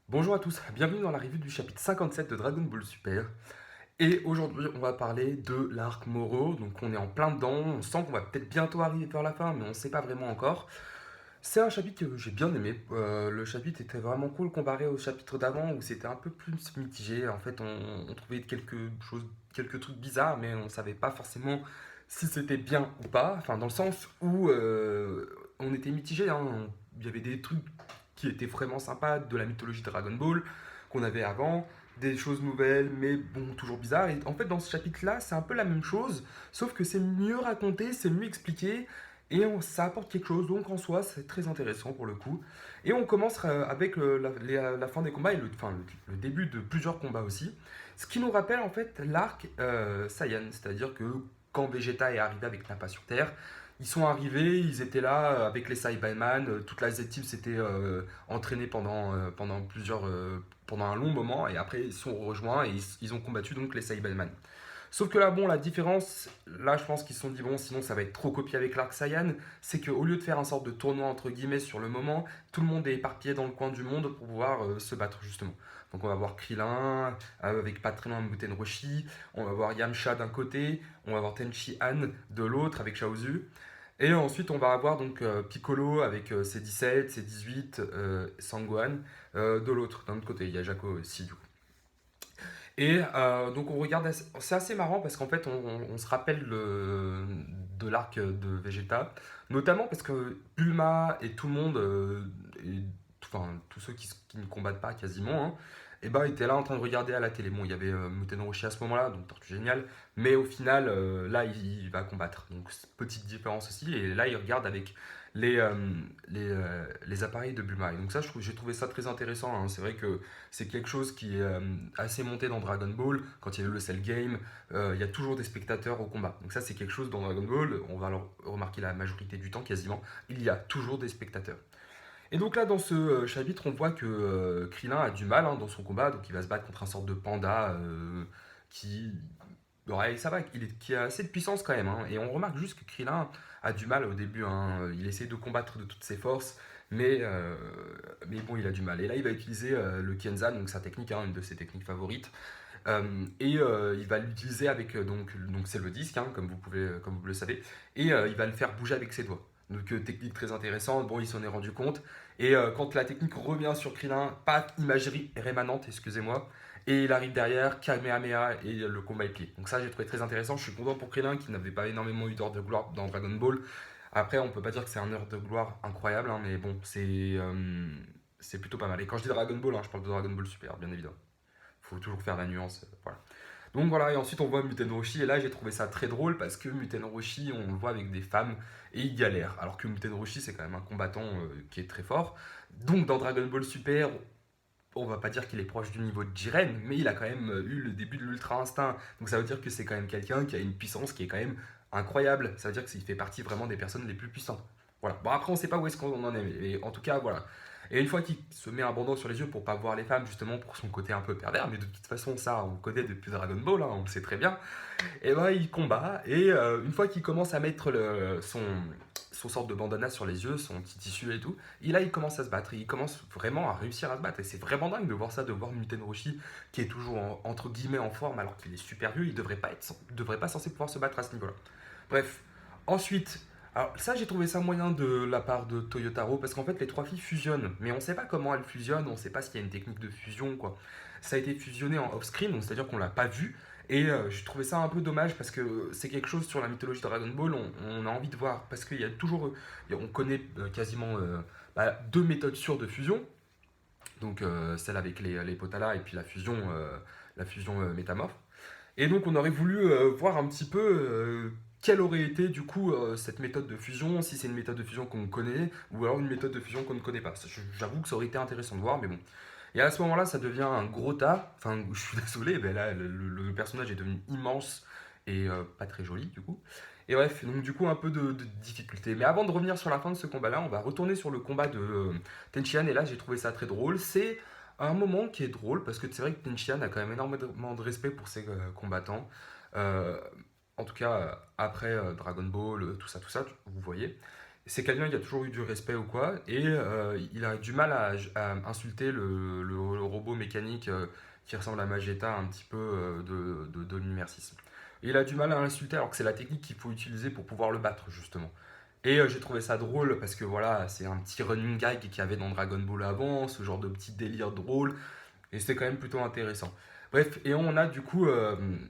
Bonjour à tous, bienvenue dans la review du chapitre 57 de Dragon Ball Super. Et aujourd'hui, on va parler de l'arc Moro. Donc, on est en plein dedans. On sent qu'on va peut-être bientôt arriver vers la fin, mais on ne sait pas vraiment encore. C'est un chapitre que j'ai bien aimé. Le chapitre était vraiment cool comparé au chapitre d'avant où c'était un peu plus mitigé. En fait, on trouvait quelques trucs bizarres, mais on savait pas forcément si c'était bien ou pas. Enfin, dans le sens où on était mitigé, hein. Il y avait des trucs qui étaient vraiment sympas de la mythologie de Dragon Ball qu'on avait avant, des choses nouvelles, mais bon, toujours bizarres. Et en fait, dans ce chapitre-là, c'est un peu la même chose, sauf que c'est mieux raconté, c'est mieux expliqué, et ça apporte quelque chose. Donc en soi, c'est très intéressant pour le coup. Et on commence avec la fin des combats et le début de plusieurs combats aussi. Ce qui nous rappelle en fait l'arc Saiyan, c'est-à-dire que quand Vegeta est arrivé avec Nappa sur Terre, ils sont arrivés, ils étaient là avec les Saiyaman, toute la Z-Team s'était entraînée pendant un long moment, et après ils sont rejoints et ils ont combattu donc les Saiyaman. Sauf que là, bon, la différence, là, je pense qu'ils se sont dit, bon, sinon ça va être trop copié avec l'Arc Saiyan, c'est qu'au lieu de faire un sorte de tournoi entre guillemets sur le moment, tout le monde est éparpillé dans le coin du monde pour pouvoir se battre justement. Donc on va voir Krillin avec pas très loin Muten Roshi, on va voir Yamcha d'un côté, on va voir Tenchi Han de l'autre avec Chaozu. Et ensuite, on va avoir donc Piccolo avec ses 17, ses 18, Sangohan de l'autre, d'un autre côté. Il y a Jaco aussi, du coup. Et donc on regarde, c'est assez marrant parce qu'en fait on se rappelle de l'arc de Vegeta, notamment parce que Bulma et tout le monde, enfin tous ceux qui ne combattent pas quasiment, hein, et ben, étaient là en train de regarder à la télé. Bon, il y avait Muten Roshi à ce moment-là, donc Tortue Géniale, mais au final là il va combattre. Donc petite différence aussi, et là il regarde avec les, euh, les appareils de Bulma. Et donc ça j'ai trouvé ça très intéressant, hein. C'est vrai que c'est quelque chose qui est assez monté dans Dragon Ball. Quand il y a eu le Cell Game, il y a toujours des spectateurs au combat. Donc ça, c'est quelque chose dans Dragon Ball, on va le remarquer la majorité du temps quasiment, il y a toujours des spectateurs. Et donc là, dans ce chapitre, on voit que Krillin a du mal, hein, dans son combat, donc il va se battre contre un sorte de panda qui... Ouais, ça va, qui a assez de puissance quand même, hein. Et on remarque juste que Krillin a du mal au début, hein. Il essaie de combattre de toutes ses forces, mais bon, il a du mal. Et là, il va utiliser le Kenzan, donc sa technique, hein, une de ses techniques favorites. Il va l'utiliser avec, donc c'est le disque, hein, comme vous le savez, et il va le faire bouger avec ses doigts. Donc technique très intéressante, bon, il s'en est rendu compte. Et quand la technique revient sur Krillin, pas imagerie rémanente, excusez-moi, et il arrive derrière, Kamehameha, et le combat est plié. Donc ça, j'ai trouvé très intéressant. Je suis content pour Krillin qui n'avait pas énormément eu d'heures de gloire dans Dragon Ball. Après, on peut pas dire que c'est un heure de gloire incroyable, hein, mais bon, c'est plutôt pas mal. Et quand je dis Dragon Ball, hein, je parle de Dragon Ball Super, bien évidemment. Faut toujours faire la nuance, voilà. Donc voilà, et ensuite on voit Muten Roshi, et là j'ai trouvé ça très drôle parce que Muten Roshi, on le voit avec des femmes, et il galère. Alors que Muten Roshi, c'est quand même un combattant qui est très fort. Donc dans Dragon Ball Super, on va pas dire qu'il est proche du niveau de Jiren, mais il a quand même eu le début de l'Ultra Instinct. Donc ça veut dire que c'est quand même quelqu'un qui a une puissance qui est quand même incroyable. Ça veut dire qu'il fait partie vraiment des personnes les plus puissantes. Voilà. Bon, après, on sait pas où est-ce qu'on en est, mais en tout cas, voilà. Et une fois qu'il se met un bandeau sur les yeux pour pas voir les femmes, justement pour son côté un peu pervers, mais de toute façon, ça, on le connaît depuis Dragon Ball, hein, on le sait très bien, et ben il combat, et une fois qu'il commence à mettre son sorte de bandana sur les yeux, son petit tissu et tout, et là il commence à se battre, et il commence vraiment à réussir à se battre, et c'est vraiment dingue de voir ça, de voir Muten Roshi qui est toujours entre guillemets en forme alors qu'il est super vieux, il devrait pas censé pouvoir se battre à ce niveau-là. Bref, ensuite, alors ça j'ai trouvé ça moyen de la part de Toyotaro, parce qu'en fait les trois filles fusionnent, mais on sait pas comment elles fusionnent, on sait pas s'il y a une technique de fusion, quoi. Ça a été fusionné en off-screen, donc c'est-à-dire qu'on l'a pas vu, et j'ai trouvé ça un peu dommage parce que c'est quelque chose sur la mythologie de Dragon Ball, on a envie de voir. Parce qu'il y a toujours. On connaît quasiment deux méthodes sûres de fusion. Donc celle avec les Potala et puis la fusion métamorphe. Et donc on aurait voulu voir un petit peu quelle aurait été du coup cette méthode de fusion, si c'est une méthode de fusion qu'on connaît ou alors une méthode de fusion qu'on ne connaît pas. J'avoue que ça aurait été intéressant de voir, mais bon. Et à ce moment-là, ça devient un gros tas. Enfin, je suis désolé, mais là, le personnage est devenu immense et pas très joli, du coup. Et bref, donc du coup, un peu de difficulté. Mais avant de revenir sur la fin de ce combat-là, on va retourner sur le combat de Tenchian. Et là, j'ai trouvé ça très drôle. C'est un moment qui est drôle parce que c'est vrai que Tenchian a quand même énormément de respect pour ses combattants. Euh, en tout cas, après Dragon Ball, tout ça, vous voyez. C'est quelqu'un qui a toujours eu du respect ou quoi, et il a du mal à insulter le robot mécanique qui ressemble à Magetta un petit peu de l'universisme. Il a du mal à l'insulter alors que c'est la technique qu'il faut utiliser pour pouvoir le battre justement. Et j'ai trouvé ça drôle parce que voilà, c'est un petit running gag qu'il y avait dans Dragon Ball avant, ce genre de petit délire drôle, et c'était quand même plutôt intéressant. Bref, et on a du coup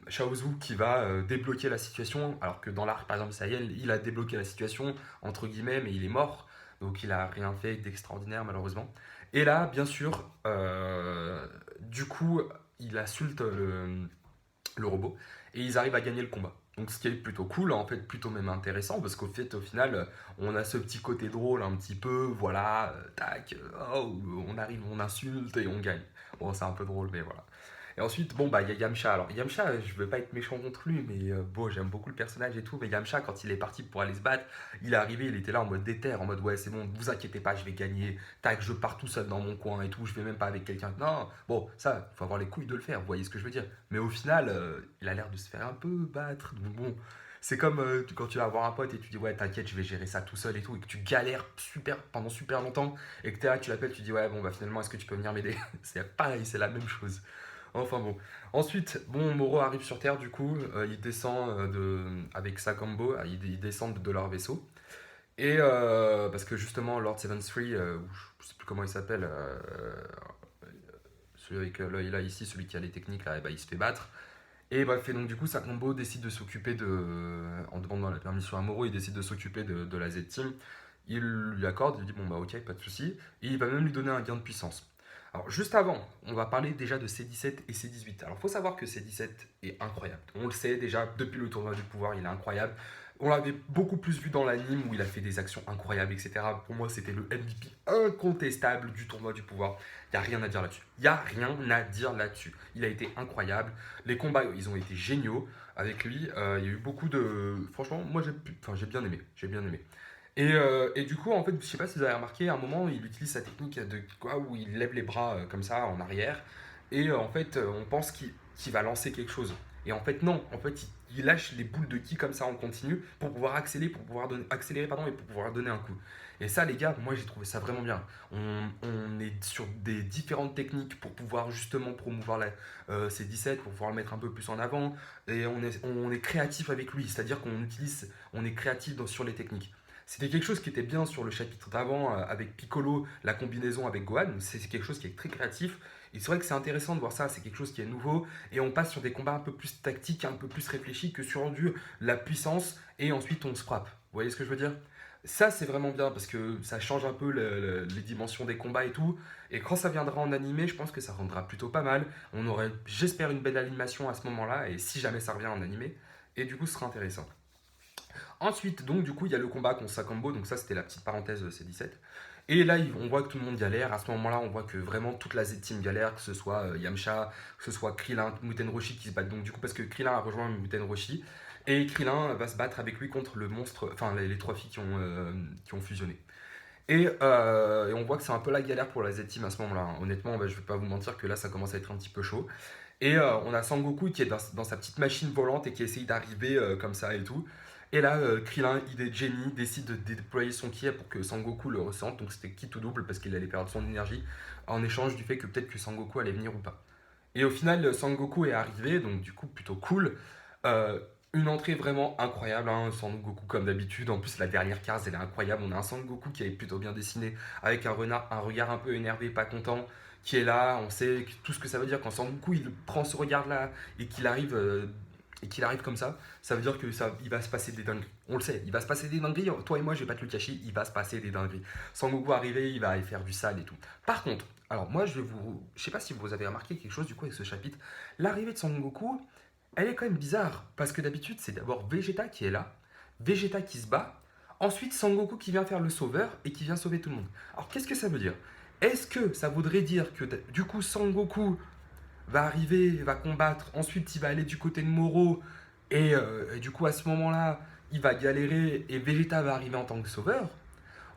Shaozu qui va débloquer la situation, alors que dans l'arc, par exemple, ça y est, il a débloqué la situation, entre guillemets, mais il est mort. Donc il a rien fait d'extraordinaire, malheureusement. Et là, bien sûr, du coup, il insulte le robot, et ils arrivent à gagner le combat. Donc ce qui est plutôt cool, en fait plutôt même intéressant, parce qu'au fait, au final, on a ce petit côté drôle un petit peu, voilà, tac, oh, on arrive, on insulte et on gagne. Bon, c'est un peu drôle, mais voilà. Et ensuite, bon, bah, il y a Yamcha. Alors, Yamcha, je veux pas être méchant contre lui, mais bon, j'aime beaucoup le personnage et tout. Mais Yamcha, quand il est parti pour aller se battre, il est arrivé, il était là en mode déter, en mode ouais, c'est bon, vous inquiétez pas, je vais gagner. Tac, je pars tout seul dans mon coin et tout, je vais même pas avec quelqu'un. Non, bon, ça, faut avoir les couilles de le faire, vous voyez ce que je veux dire. Mais au final, il a l'air de se faire un peu battre. Donc bon, c'est comme quand tu vas voir un pote et tu dis ouais, t'inquiète, je vais gérer ça tout seul et tout, et que tu galères pendant super longtemps, et que t'es là, tu l'appelles, tu dis ouais, bon, bah finalement, est-ce que tu peux venir m'aider? C'est pareil, c'est la même chose. Enfin bon. Ensuite, bon, Moro arrive sur Terre du coup, il descend avec sa combo, ils descendent de leur vaisseau. Et parce que justement, Lord 73, je sais plus comment il s'appelle, celui avec l'œil là ici, celui qui a les techniques là, et bah, il se fait battre. Et bref, et donc du coup, sa combo décide de s'occuper en demandant la permission à Moro, il décide de s'occuper de la Z-Team. Il lui accorde, il dit bon bah ok, pas de souci. Et il va même lui donner un gain de puissance. Alors juste avant, on va parler déjà de C17 et C18. Alors faut savoir que C17 est incroyable. On le sait déjà depuis le tournoi du pouvoir, il est incroyable. On l'avait beaucoup plus vu dans l'anime où il a fait des actions incroyables, etc. Pour moi, c'était le MVP incontestable du tournoi du pouvoir. Il n'y a rien à dire là-dessus. Il n'y a rien à dire là-dessus. Il a été incroyable. Les combats, ils ont été géniaux avec lui. Il y a eu beaucoup de... Franchement, moi, j'ai bien aimé. J'ai bien aimé. Et du coup, en fait, je sais pas si vous avez remarqué, à un moment, il utilise sa technique de quoi où il lève les bras comme ça en arrière. Et en fait, on pense qu'il va lancer quelque chose. Et en fait, non. En fait, il lâche les boules de ki comme ça en continu pour pouvoir accélérer pardon, et pour pouvoir donner un coup. Et ça, les gars, moi, j'ai trouvé ça vraiment bien. On est sur des différentes techniques pour pouvoir justement promouvoir C17, pour pouvoir le mettre un peu plus en avant. Et on est créatif avec lui, c'est-à-dire on est créatif sur les techniques. C'était quelque chose qui était bien sur le chapitre d'avant avec Piccolo, la combinaison avec Gohan. C'est quelque chose qui est très créatif. Et c'est vrai que c'est intéressant de voir ça, c'est quelque chose qui est nouveau. Et on passe sur des combats un peu plus tactiques, un peu plus réfléchis que sur la puissance et ensuite on se frappe. Vous voyez ce que je veux dire? Ça, c'est vraiment bien parce que ça change un peu les dimensions des combats et tout. Et quand ça viendra en animé, je pense que ça rendra plutôt pas mal. On aurait, j'espère, une belle animation à ce moment-là. Et si jamais ça revient en animé, et du coup, ce sera intéressant. Ensuite, donc, du coup, il y a le combat contre Sakambo. Donc, ça, c'était la petite parenthèse de C17. Et là, on voit que tout le monde galère. À ce moment-là, on voit que vraiment toute la Z-Team galère, que ce soit Yamcha, que ce soit Krillin, Muten Roshi qui se battent. Donc, du coup, parce que Krillin a rejoint Muten Roshi. Et Krillin va se battre avec lui contre le monstre, enfin, les trois filles qui ont fusionné. Et on voit que c'est un peu la galère pour la Z-Team à ce moment-là, hein. Honnêtement, bah, je vais pas vous mentir que là, ça commence à être un petit peu chaud. Et on a Sangoku qui est dans sa petite machine volante et qui essaye d'arriver comme ça et tout. Et là, Krillin, idée de génie, décide de déployer son ki pour que Sangoku le ressente. Donc c'était ki tout double parce qu'il allait perdre son énergie en échange du fait que peut-être que Sangoku allait venir ou pas. Et au final, Sangoku est arrivé, donc du coup plutôt cool. Euh, une entrée vraiment incroyable, hein, Sangoku comme d'habitude. En plus, la dernière case, elle est incroyable. On a un Sangoku qui est plutôt bien dessiné, avec un regard un peu énervé, pas content, qui est là. On sait tout ce que ça veut dire quand Sangoku il prend ce regard-là et qu'il arrive comme ça veut dire que il va se passer des dingueries. On le sait, il va se passer des dingueries. Toi et moi, je vais pas te le cacher, il va se passer des dingueries. Sangoku arrivé, il va aller faire du sale et tout. Par contre, alors moi, je sais pas si vous avez remarqué quelque chose du coup avec ce chapitre. L'arrivée de Sangoku, elle est quand même bizarre parce que d'habitude, c'est d'abord Vegeta qui est là, Vegeta qui se bat, ensuite Sangoku qui vient faire le sauveur et qui vient sauver tout le monde. Alors qu'est-ce que ça veut dire? Est-ce que ça voudrait dire que du coup Sangoku va arriver, va combattre, ensuite il va aller du côté de Moro, et du coup à ce moment-là, il va galérer et Vegeta va arriver en tant que sauveur?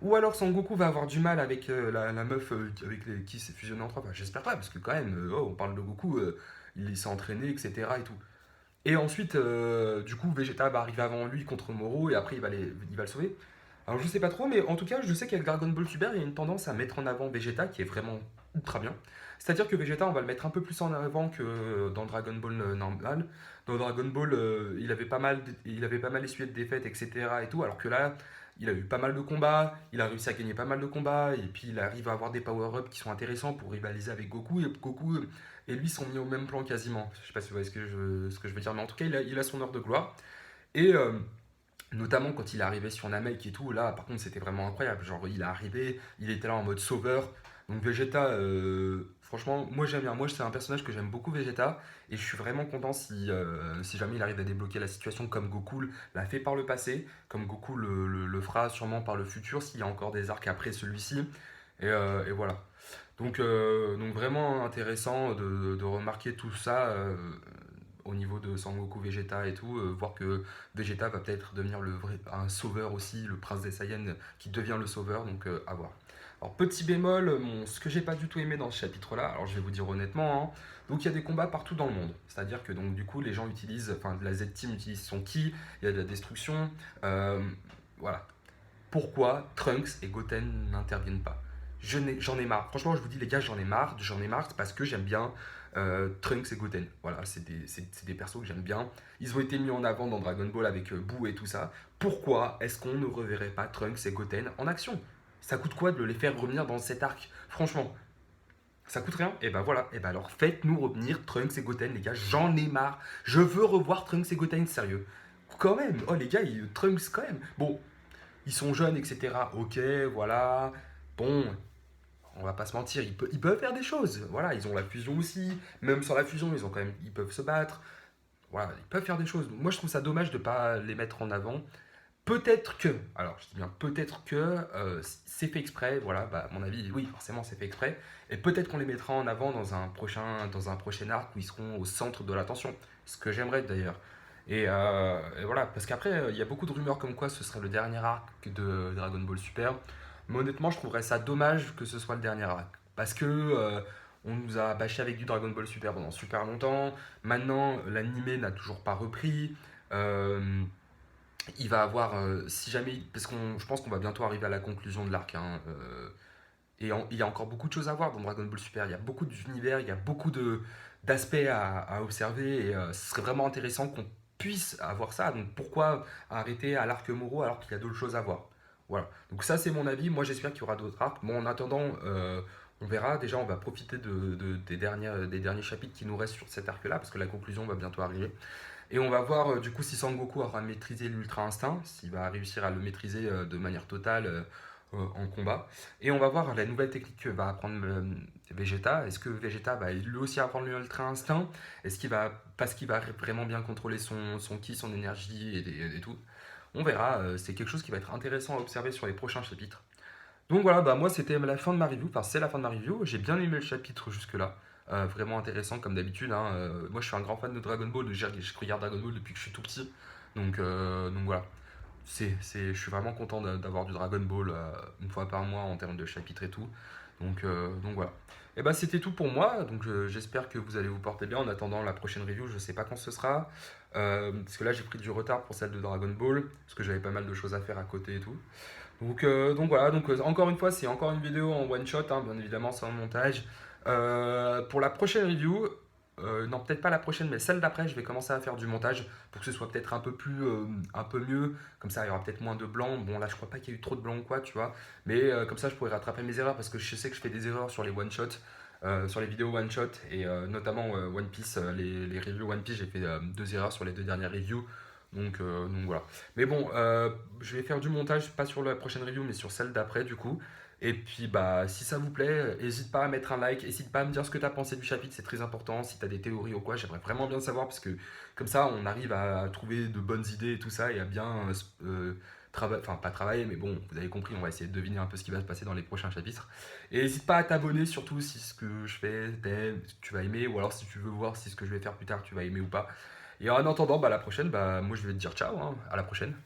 Ou alors Sangoku va avoir du mal avec la meuf avec qui s'est fusionné en trois? Enfin, j'espère pas, parce que quand même, on parle de Goku, il s'est entraîné, etc. et tout. Et ensuite, du coup, Vegeta va arriver avant lui contre Moro, et après il va le sauver. Alors je sais pas trop, mais en tout cas, je sais qu'avec Dragon Ball Super, il y a une tendance à mettre en avant Vegeta qui est vraiment ultra bien. C'est-à-dire que Vegeta, on va le mettre un peu plus en avant que dans Dragon Ball normal. Dans Dragon Ball, il avait pas mal essuyé de défaites, etc. et tout, alors que là, il a eu pas mal de combats, il a réussi à gagner pas mal de combats, et puis il arrive à avoir des power-ups qui sont intéressants pour rivaliser avec Goku, et Goku et lui sont mis au même plan quasiment. Je sais pas si vous voyez ce que je veux dire, mais en tout cas, il a son heure de gloire. Et notamment quand il est arrivé sur Namek et tout, là par contre c'était vraiment incroyable. Genre il est arrivé, il était là en mode sauveur. Donc Vegeta, franchement, moi j'aime bien. Moi c'est un personnage que j'aime beaucoup Vegeta. Et je suis vraiment content si jamais il arrive à débloquer la situation comme Goku l'a fait par le passé, comme Goku le fera sûrement par le futur s'il y a encore des arcs après celui-ci. Et voilà. Donc vraiment intéressant de remarquer tout ça au niveau de Sangoku Vegeta et tout, voir que Vegeta va peut-être devenir un sauveur aussi, le prince des Saiyans qui devient le sauveur, donc à voir. Alors petit bémol, ce que j'ai pas du tout aimé dans ce chapitre-là, alors je vais vous dire honnêtement, hein, donc il y a des combats partout dans le monde, c'est-à-dire que donc du coup les gens utilisent, enfin la Z-Team utilise son ki, il y a de la destruction, euh, voilà. Pourquoi Trunks et Goten n'interviennent pas? J'en ai marre. Franchement, je vous dis, les gars, j'en ai marre parce que j'aime bien Trunks et Goten. Voilà, c'est des persos que j'aime bien. Ils ont été mis en avant dans Dragon Ball avec Boo et tout ça. Pourquoi est-ce qu'on ne reverrait pas Trunks et Goten en action? Ça coûte quoi de les faire revenir dans cet arc? Franchement, ça coûte rien. Et ben voilà, et ben alors faites-nous revenir Trunks et Goten, les gars, j'en ai marre. Je veux revoir Trunks et Goten, sérieux. Quand même, oh les gars, Trunks quand même. Bon, ils sont jeunes, etc. Ok, voilà. Bon, on va pas se mentir, ils peuvent faire des choses. Voilà, ils ont la fusion aussi. Même sans la fusion, ils peuvent se battre. Voilà, ils peuvent faire des choses. Moi, je trouve ça dommage de pas les mettre en avant. Peut-être que, alors je dis bien peut-être que c'est fait exprès, voilà, bah, à mon avis, oui, forcément c'est fait exprès, et peut-être qu'on les mettra en avant dans un prochain arc où ils seront au centre de l'attention, ce que j'aimerais d'ailleurs. Et voilà, parce qu'après, il y a beaucoup de rumeurs comme quoi ce serait le dernier arc de Dragon Ball Super, mais honnêtement, je trouverais ça dommage que ce soit le dernier arc, parce que on nous a bâché avec du Dragon Ball Super pendant super longtemps, maintenant l'animé n'a toujours pas repris. Euh, il va avoir, si jamais, parce que je pense qu'on va bientôt arriver à la conclusion de l'arc, hein, il y a encore beaucoup de choses à voir dans Dragon Ball Super. Il y a beaucoup d'univers, il y a beaucoup d'aspects à observer, et ce serait vraiment intéressant qu'on puisse avoir ça. Donc pourquoi arrêter à l'arc Moro alors qu'il y a d'autres choses à voir? Voilà. Donc ça c'est mon avis. Moi j'espère qu'il y aura d'autres arcs. Bon en attendant, on verra. Déjà on va profiter des derniers chapitres qui nous restent sur cet arc-là, parce que la conclusion va bientôt arriver. Et on va voir du coup si Sangoku aura maîtrisé l'Ultra Instinct, s'il va réussir à le maîtriser de manière totale en combat. Et on va voir la nouvelle technique que va apprendre Vegeta. Est-ce que Vegeta va lui aussi apprendre l'Ultra Instinct? Parce qu'il va vraiment bien contrôler son ki, son énergie et tout? On verra, c'est quelque chose qui va être intéressant à observer sur les prochains chapitres. Donc voilà, bah moi c'était la fin de ma review, enfin c'est la fin de ma review, j'ai bien aimé le chapitre jusque-là. Vraiment intéressant comme d'habitude, hein. Moi je suis un grand fan de Dragon Ball, je regarde Dragon Ball depuis que je suis tout petit. Donc voilà, je suis vraiment content d'avoir du Dragon Ball une fois par mois en termes de chapitres et tout. Donc voilà. Et bah c'était tout pour moi, donc j'espère que vous allez vous porter bien en attendant la prochaine review, je sais pas quand ce sera. Parce que là j'ai pris du retard pour celle de Dragon Ball, parce que j'avais pas mal de choses à faire à côté et tout. Donc voilà, encore une fois, c'est encore une vidéo en one shot, hein, bien évidemment, sans montage. Pour la prochaine review, non, peut-être pas la prochaine, mais celle d'après, je vais commencer à faire du montage pour que ce soit peut-être un peu mieux. Comme ça, il y aura peut-être moins de blanc. Bon, là, je crois pas qu'il y ait eu trop de blanc ou quoi, tu vois. Mais comme ça, je pourrais rattraper mes erreurs parce que je sais que je fais des erreurs sur les one shots. Sur les vidéos one shot et notamment One Piece, les reviews One Piece, j'ai fait 2 erreurs sur les 2 dernières reviews. Donc voilà. Mais bon, je vais faire du montage, pas sur la prochaine review, mais sur celle d'après, du coup. Et puis, bah, si ça vous plaît, n'hésite pas à mettre un like, n'hésite pas à me dire ce que tu as pensé du chapitre, c'est très important. Si tu as des théories ou quoi, j'aimerais vraiment bien savoir, parce que comme ça, on arrive à trouver de bonnes idées et tout ça, et à bien travailler, enfin, pas travailler, mais bon, vous avez compris, on va essayer de deviner un peu ce qui va se passer dans les prochains chapitres. Et n'hésite pas à t'abonner, surtout si ce que je fais, tu vas aimer, ou alors si tu veux voir si ce que je vais faire plus tard, tu vas aimer ou pas. Et en attendant, bah, la prochaine, bah, moi je vais te dire ciao, hein, à la prochaine.